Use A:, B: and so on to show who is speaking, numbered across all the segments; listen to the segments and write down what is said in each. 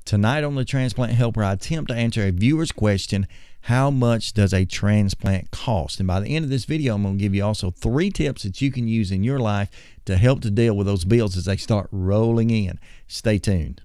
A: Tonight on the Transplant Helper, I attempt to answer a viewer's question: how much does a transplant cost? And by the end of this video, I'm going to give you also 3 tips that you can use in your life to help to deal with those bills as they start rolling in. Stay tuned.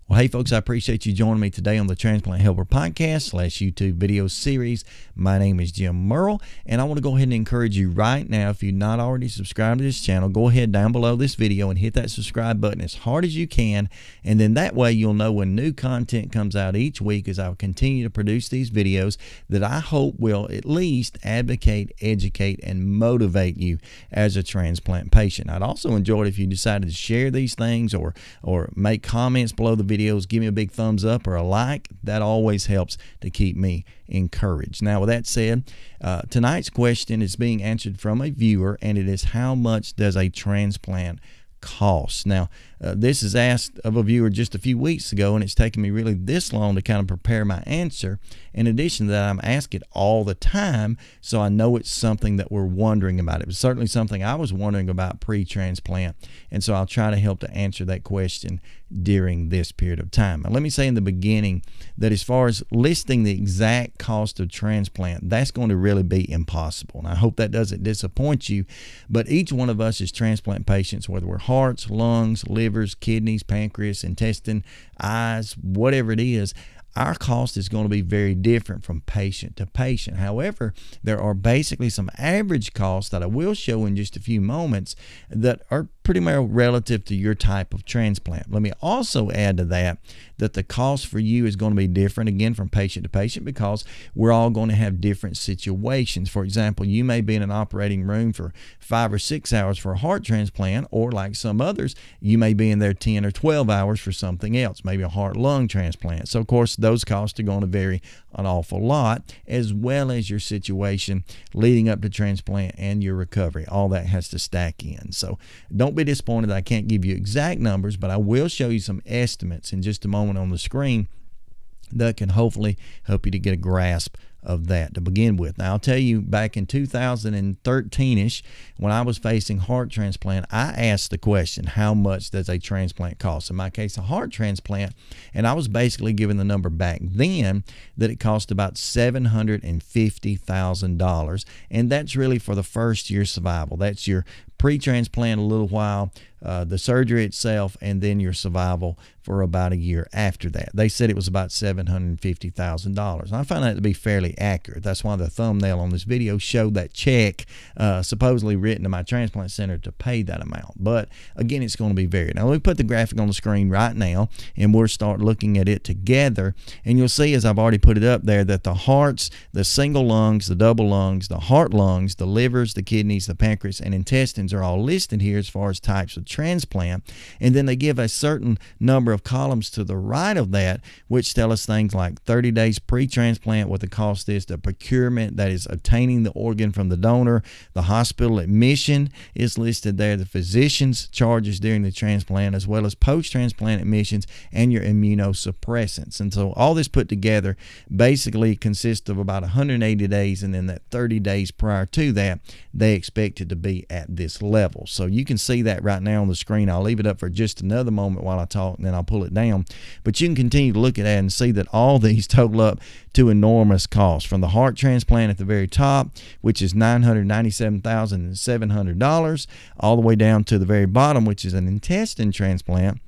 A: Well, hey folks, I appreciate you joining me today on the Transplant Helper podcast / YouTube video series. My name is Jim Merle, and I want to go ahead and encourage you right now, if you're not already subscribed to this channel, go ahead down below this video and hit that subscribe button as hard as you can, and then that way you'll know when new content comes out each week as I'll continue to produce these videos that I hope will at least advocate, educate, and motivate you as a transplant patient. I'd also enjoy it if you decided to share these things or make comments below the video. Give me a big thumbs up or a like. That always helps to keep me encouraged. Now, with that said, tonight's question is being answered from a viewer, and it is: how much does a transplant cost? Now, this is asked of a viewer just a few weeks ago, and it's taken me really this long to kind of prepare my answer. In addition to that, I'm asked it all the time, so I know it's something that we're wondering about. It was certainly something I was wondering about pre-transplant, and so I'll try to help to answer that question during this period of time. Now, let me say in the beginning that as far as listing the exact cost of transplant, that's going to really be impossible. And I hope that doesn't disappoint you, but each one of us as transplant patients, whether we're hearts, lungs, livers, kidneys, pancreas, intestine, eyes, whatever it is, our cost is going to be very different from patient to patient. However, there are basically some average costs that I will show in just a few moments that are pretty much relative to your type of transplant. Let me also add to that the cost for you is going to be different, again, from patient to patient, because we're all going to have different situations. For example, you may be in an operating room for 5 or 6 hours for a heart transplant, or like some others, you may be in there 10 or 12 hours for something else, maybe a heart-lung transplant. So, of course, those costs are going to vary an awful lot, as well as your situation leading up to transplant and your recovery. All that has to stack in. So don't be disappointed that I can't give you exact numbers, but I will show you some estimates in just a moment on the screen that can hopefully help you to get a grasp of that to begin with. Now, I'll tell you, back in 2013-ish, when I was facing heart transplant, I asked the question: how much does a transplant cost? In my case, a heart transplant, and I was basically given the number back then that it cost about $750,000, and that's really for the first year survival. That's your pre-transplant a little while, the surgery itself, and then your survival for about a year after that. They said it was about $750,000. I found that to be fairly accurate. That's why the thumbnail on this video showed that check supposedly written to my transplant center to pay that amount. But again, it's going to be varied. Now, let me put the graphic on the screen right now, and we'll start looking at it together. And you'll see, as I've already put it up there, that the hearts, the single lungs, the double lungs, the heart lungs, the livers, the kidneys, the pancreas, and intestines are all listed here as far as types of transplant. And then they give a certain number of columns to the right of that, which tell us things like 30 days pre-transplant, what the cost is, the procurement, that is obtaining the organ from the donor, the hospital admission is listed there, the physician's charges during the transplant, as well as post-transplant admissions and your immunosuppressants. And so all this put together basically consists of about 180 days, and then that 30 days prior to that, they expect it to be at this level. So you can see that right now on the screen. I'll leave it up for just another moment while I talk, and then I'll pull it down. But you can continue to look at that and see that all these total up to enormous costs, from the heart transplant at the very top, which is $997,700, all the way down to the very bottom, which is an intestine transplant,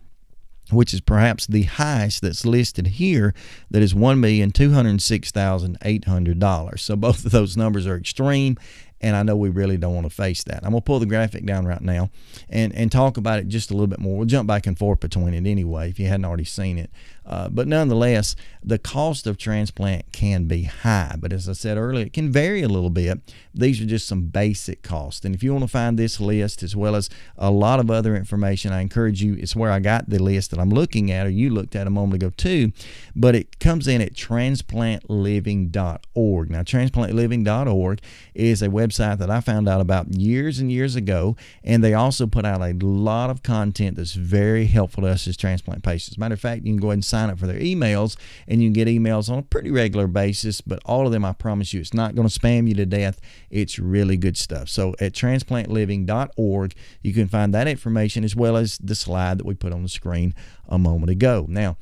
A: which is perhaps the highest that's listed here, that is $1,206,800. So both of those numbers are extreme, and I know we really don't want to face that. I'm going to pull the graphic down right now and talk about it just a little bit more. We'll jump back and forth between it anyway, if you hadn't already seen it. But nonetheless, the cost of transplant can be high. But as I said earlier, it can vary a little bit. These are just some basic costs. And if you want to find this list, as well as a lot of other information, I encourage you, it's where I got the list that I'm looking at, or you looked at a moment ago too. But it comes in at transplantliving.org. Now, transplantliving.org is a website that I found out about years and years ago, and they also put out a lot of content that's very helpful to us as transplant patients. Matter of fact, you can go ahead and sign up for their emails, and you can get emails on a pretty regular basis. But all of them, I promise you, it's not going to spam you to death. It's really good stuff. So at transplantliving.org, you can find that information as well as the slide that we put on the screen a moment ago. Now,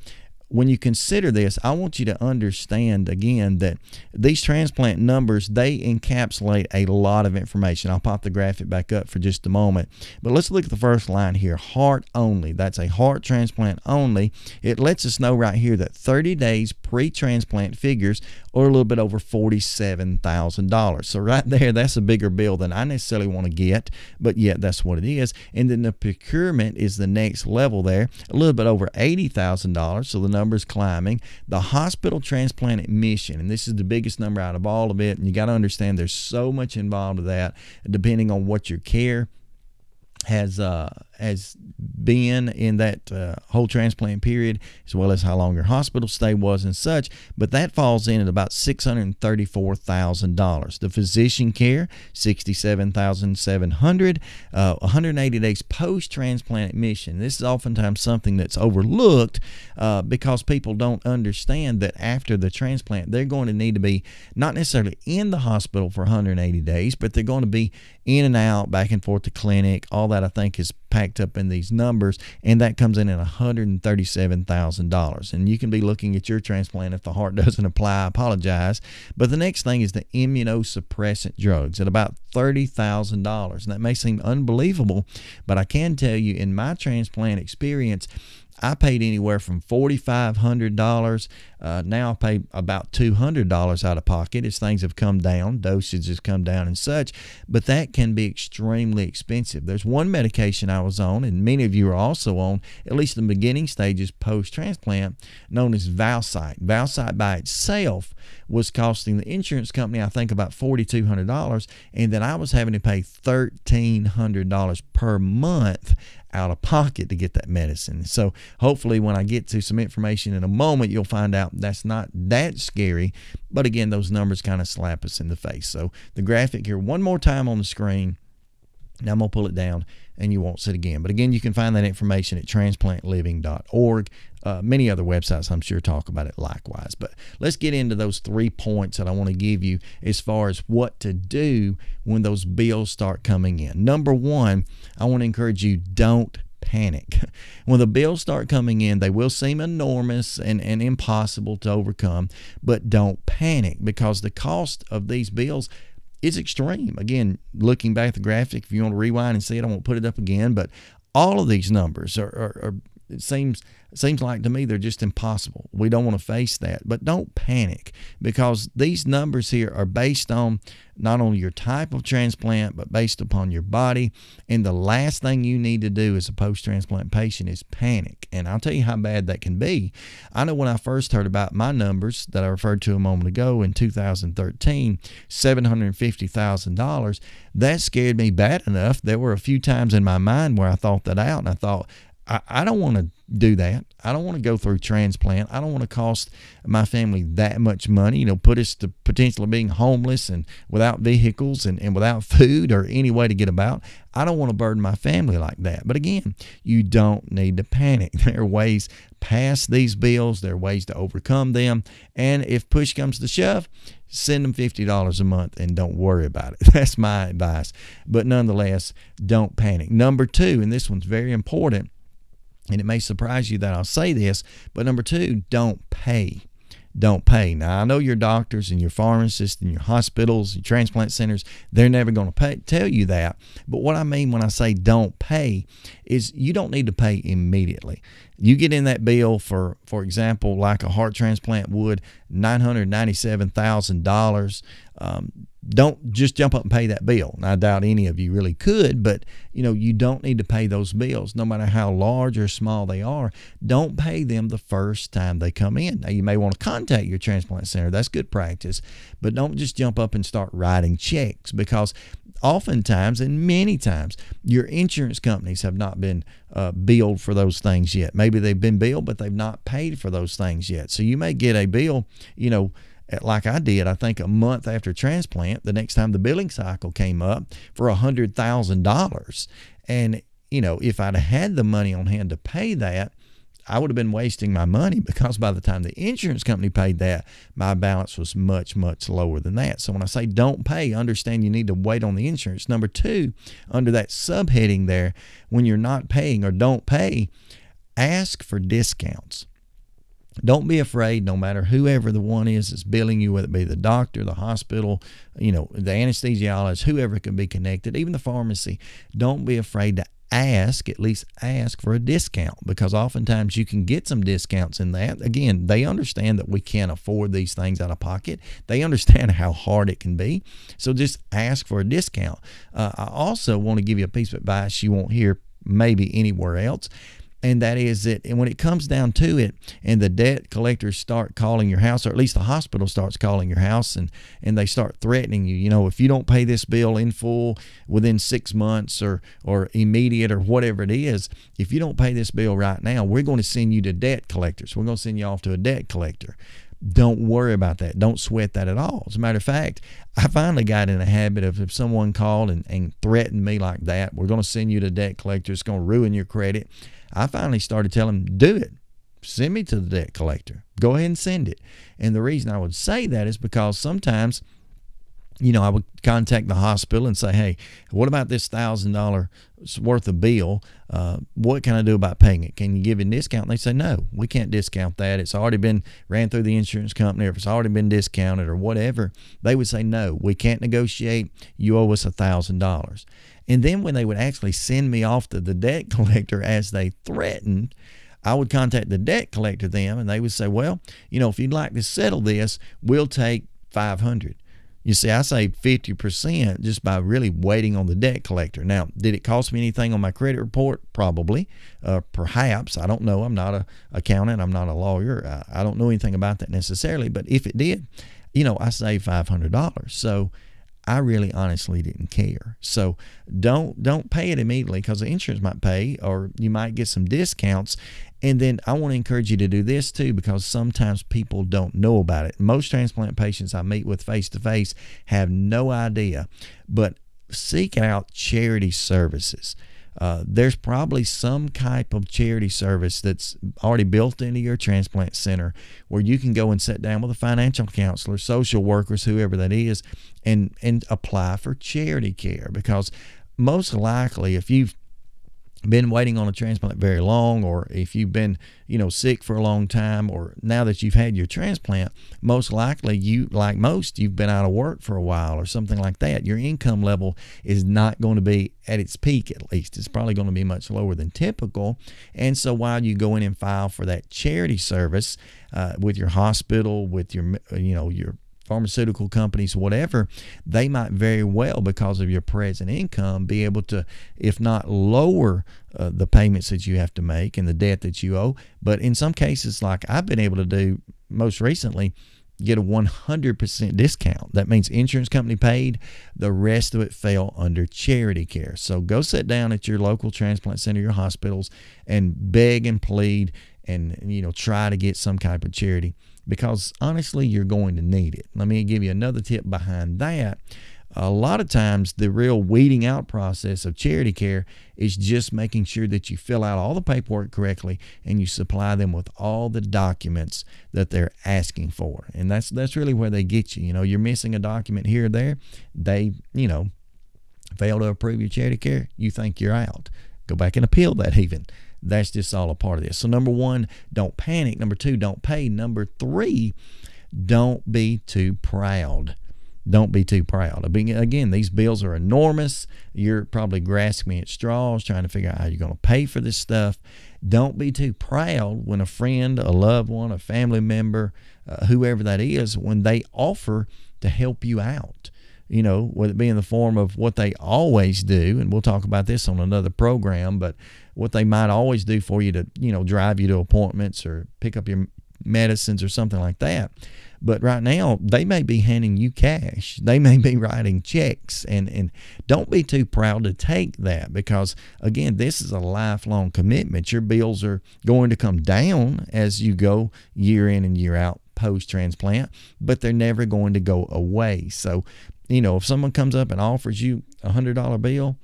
A: when you consider this, I want you to understand again that these transplant numbers, they encapsulate a lot of information. I'll pop the graphic back up for just a moment. But let's look at the first line here, heart only. That's a heart transplant only. It lets us know right here that 30 days pre-transplant figures or a little bit over $47,000. So right there, that's a bigger bill than I necessarily want to get, but yet that's what it is. And then the procurement is the next level there, a little bit over $80,000, so the number's climbing. The hospital transplant admission, and this is the biggest number out of all of it, and you got to understand there's so much involved with that, depending on what your care has been in that whole transplant period, as well as how long your hospital stay was and such. But that falls in at about $634,000. The physician care, $67,700. 180 days post-transplant admission. This is oftentimes something that's overlooked because people don't understand that after the transplant, they're going to need to be not necessarily in the hospital for 180 days, but they're going to be in and out, back and forth to clinic. All that, I think, is packed up in these numbers, and that comes in at $137,000. And you can be looking at your transplant if the heart doesn't apply. I apologize. But the next thing is the immunosuppressant drugs at about $30,000. And that may seem unbelievable, but I can tell you in my transplant experience, I paid anywhere from $4,500. Now I pay about $200 out of pocket as things have come down, dosage has come down and such, but that can be extremely expensive. There's one medication I was on, and many of you are also on, at least in the beginning stages post-transplant, known as Valsite. Valsite by itself was costing the insurance company, I think, about $4,200, and then I was having to pay $1,300 per month out of pocket to get that medicine. So hopefully when I get to some information in a moment, you'll find out that's not that scary. But again, those numbers kind of slap us in the face. So the graphic here one more time on the screen. Now I'm going to pull it down and you won't see it again. But again, you can find that information at transplantliving.org. Many other websites, I'm sure, talk about it likewise. But let's get into those 3 points that I want to give you as far as what to do when those bills start coming in. Number one, I want to encourage you, don't panic. When the bills start coming in, they will seem enormous and impossible to overcome, but don't panic because the cost of these bills is extreme. Again, looking back at the graphic, if you want to rewind and see it, I won't put it up again, but all of these numbers are it seems like to me they're just impossible. We don't want to face that, but don't panic because these numbers here are based on not only your type of transplant, but based upon your body. And the last thing you need to do as a post-transplant patient is panic. And I'll tell you how bad that can be. I know when I first heard about my numbers that I referred to a moment ago in 2013, $750,000, that scared me bad enough. There were a few times in my mind where I thought that out, and I thought, I don't want to do that. I don't want to go through transplant. I don't want to cost my family that much money, put us to potentially being homeless and without vehicles and without food or any way to get about. I don't want to burden my family like that. But again, you don't need to panic. There are ways past these bills. There are ways to overcome them. And if push comes to shove, send them $50 a month and don't worry about it. That's my advice. But nonetheless, don't panic. Number two, and this one's very important, and it may surprise you that I'll say this, but number two, don't pay. Don't pay. Now, I know your doctors and your pharmacists and your hospitals, your transplant centers, they're never going to tell you that. But what I mean when I say don't pay is you don't need to pay immediately. You get in that bill for example, like a heart transplant would, $997,000. Don't just jump up and pay that bill. And I doubt any of you really could, but you don't need to pay those bills, no matter how large or small they are. Don't pay them the first time they come in. Now, you may want to contact your transplant center. That's good practice, but don't just jump up and start writing checks because oftentimes and many times your insurance companies have not been billed for those things yet. Maybe they've been billed, but they've not paid for those things yet. So you may get a bill, like I did, I think a month after transplant, the next time the billing cycle came up, for $100,000. And, if I'd had the money on hand to pay that, I would have been wasting my money, because by the time the insurance company paid that, my balance was much, much lower than that. So when I say don't pay, understand you need to wait on the insurance. Number two, under that subheading there, when you're not paying or don't pay, ask for discounts. Don't be afraid, no matter whoever the one is that's billing you, whether it be the doctor, the hospital, the anesthesiologist, whoever can be connected, even the pharmacy. Don't be afraid to at least ask for a discount, because oftentimes you can get some discounts in that. Again, they understand that we can't afford these things out of pocket. They understand how hard it can be. So just ask for a discount. I also want to give you a piece of advice you won't hear maybe anywhere else. And that is that when it comes down to it, and the debt collectors start calling your house, or at least the hospital starts calling your house, and they start threatening you, if you don't pay this bill in full within 6 months or immediate or whatever it is, if you don't pay this bill right now, we're going to send you to debt collectors. We're going to send you off to a debt collector. Don't worry about that. Don't sweat that at all. As a matter of fact, I finally got in a habit of, if someone called and threatened me like that, we're going to send you to debt collector, it's going to ruin your credit, I finally started telling them, do it. Send me to the debt collector. Go ahead and send it. And the reason I would say that is because sometimes, I would contact the hospital and say, hey, what about this $1,000 worth of bill? What can I do about paying it? Can you give a discount? And they say, no, we can't discount that. It's already been ran through the insurance company, or if it's already been discounted or whatever. They would say, no, we can't negotiate. You owe us $1,000. And then when they would actually send me off to the debt collector as they threatened, I would contact the debt collector then, and they would say, well, if you'd like to settle this, we'll take $500. You see, I saved 50% just by really waiting on the debt collector. Now, did it cost me anything on my credit report? Probably. Perhaps. I don't know. I'm not an accountant. I'm not a lawyer. I don't know anything about that necessarily. But if it did, I saved $500. So I really honestly didn't care. So don't pay it immediately, because the insurance might pay, or you might get some discounts. And then I want to encourage you to do this too, because sometimes people don't know about it. Most transplant patients I meet with face-to-face have no idea, but seek out charity services. There's probably some type of charity service that's already built into your transplant center, where you can go and sit down with a financial counselor, social workers, whoever that is, and apply for charity care. Because most likely, if you've been waiting on a transplant very long, or if you've been sick for a long time, or now that you've had your transplant, most likely you've been out of work for a while or something like that. Your income level is not going to be at its peak. At least it's probably going to be much lower than typical. And so while you go in and file for that charity service with your hospital, with your your pharmaceutical companies, whatever, they might very well, because of your present income, be able to, if not lower the payments that you have to make and the debt that you owe, but in some cases, like I've been able to do most recently, get a 100% discount. That means insurance company paid, the rest of it fell under charity care. So go sit down at your local transplant center, your hospitals, and beg and plead, and try to get some type of charity, because honestly, you're going to need it. Let me give you another tip behind that. A lot of times, the real weeding out process of charity care is just making sure that you fill out all the paperwork correctly, and you supply them with all the documents that they're asking for. And that's really where they get you. You're missing a document here or there. They, fail to approve your charity care, you think you're out. Go back and appeal that even. That's just all a part of this. So number one, don't panic. Number two, don't pay. Number three, don't be too proud. Don't be too proud. Again, these bills are enormous. You're probably grasping at straws, trying to figure out how you're going to pay for this stuff. Don't be too proud when a friend, a loved one, a family member, whoever that is, when they offer to help you out. Whether it be in the form of what they always do, and we'll talk about this on another program, but what they might always do for you to, drive you to appointments or pick up your medicines or something like that. But right now, they may be handing you cash. They may be writing checks, and don't be too proud to take that, because, again, this is a lifelong commitment. Your bills are going to come down as you go year in and year out post-transplant, but they're never going to go away. So, if someone comes up and offers you a $100 bill,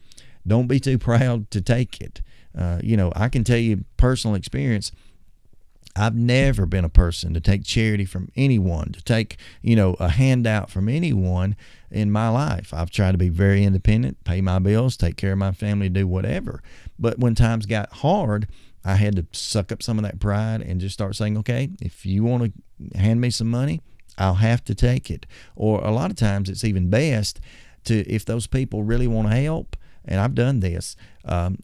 A: don't be too proud to take it. I can tell you personal experience. I've never been a person to take charity from anyone, to take, a handout from anyone in my life. I've tried to be very independent, pay my bills, take care of my family, do whatever. But when times got hard, I had to suck up some of that pride and just start saying, okay, if you want to hand me some money, I'll have to take it. Or a lot of times it's even best to, if those people really want to help, and I've done this,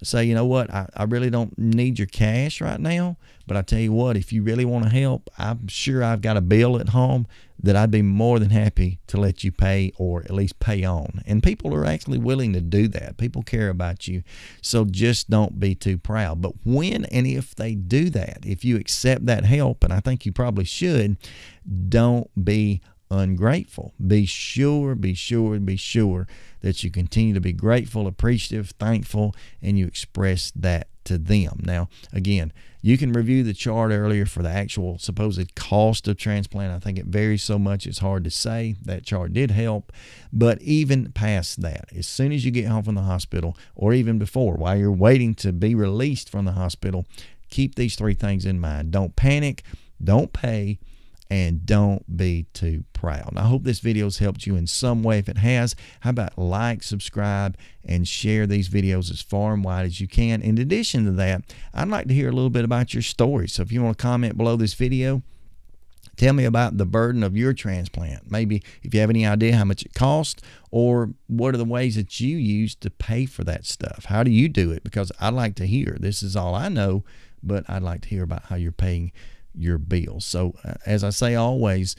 A: say, you know what, I really don't need your cash right now, but I tell you what, if you really want to help, I'm sure I've got a bill at home that I'd be more than happy to let you pay, or at least pay on. And people are actually willing to do that. People care about you. So just don't be too proud. But when and if they do that, if you accept that help, and I think you probably should, don't be ungrateful. Be sure that you continue to be grateful, appreciative, thankful, and you express that to them. Now, again, you can review the chart earlier for the actual supposed cost of transplant. I think it varies so much it's hard to say. That chart did help. But even past that, as soon as you get home from the hospital, or even before, while you're waiting to be released from the hospital, keep these 3 things in mind. Don't panic, don't pay, and don't be too proud. I hope this video has helped you in some way. If it has, how about like, subscribe, and share these videos as far and wide as you can. In addition to that, I'd like to hear a little bit about your story. So if you want to comment below this video, tell me about the burden of your transplant. Maybe if you have any idea how much it costs, or what are the ways that you use to pay for that stuff. How do you do it? Because I'd like to hear. This is all I know, but I'd like to hear about how you're paying your bills. So as I say always,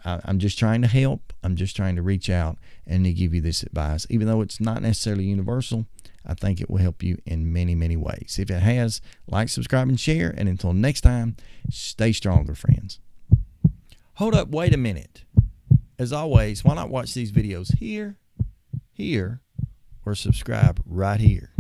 A: I'm just trying to help. I'm just trying to reach out and to give you this advice. Even though it's not necessarily universal, I think it will help you in many, many ways. If it has, like, subscribe, and share. And until next time, stay stronger, friends. Hold up, wait a minute. As always, why not watch these videos here, or subscribe right here?